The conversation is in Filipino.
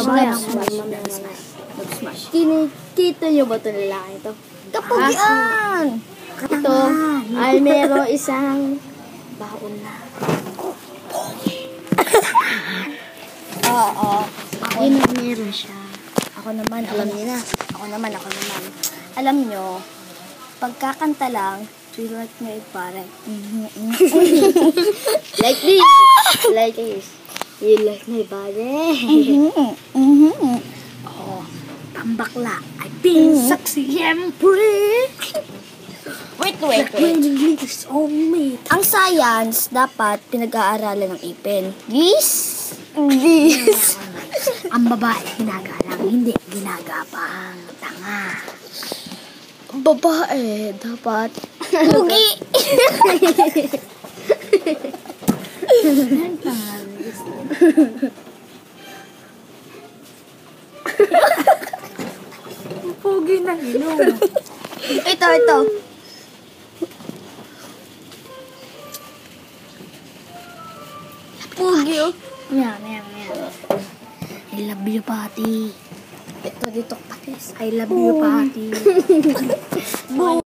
Smash. Kita nyo ba itong lalaki ito? Kapugian! Ito ay meron isang baon na. Oo. Yun ang meron siya. Ako naman. Alam nyo, pagkakanta lang, you like my body. Like this. Like this. You like my body. Pambakla. I feel sexy and free. Wait. Ang science, dapat pinag-aaralan ng ipin. Gis. Ang babae ginagalang, hindi ginagapang tanga. Babae, dapat pugi. Pugi na ilong. Ito. Pugi, oh. Yan. I love you, Pati. Ito, dito, pakis. I love you, Pati.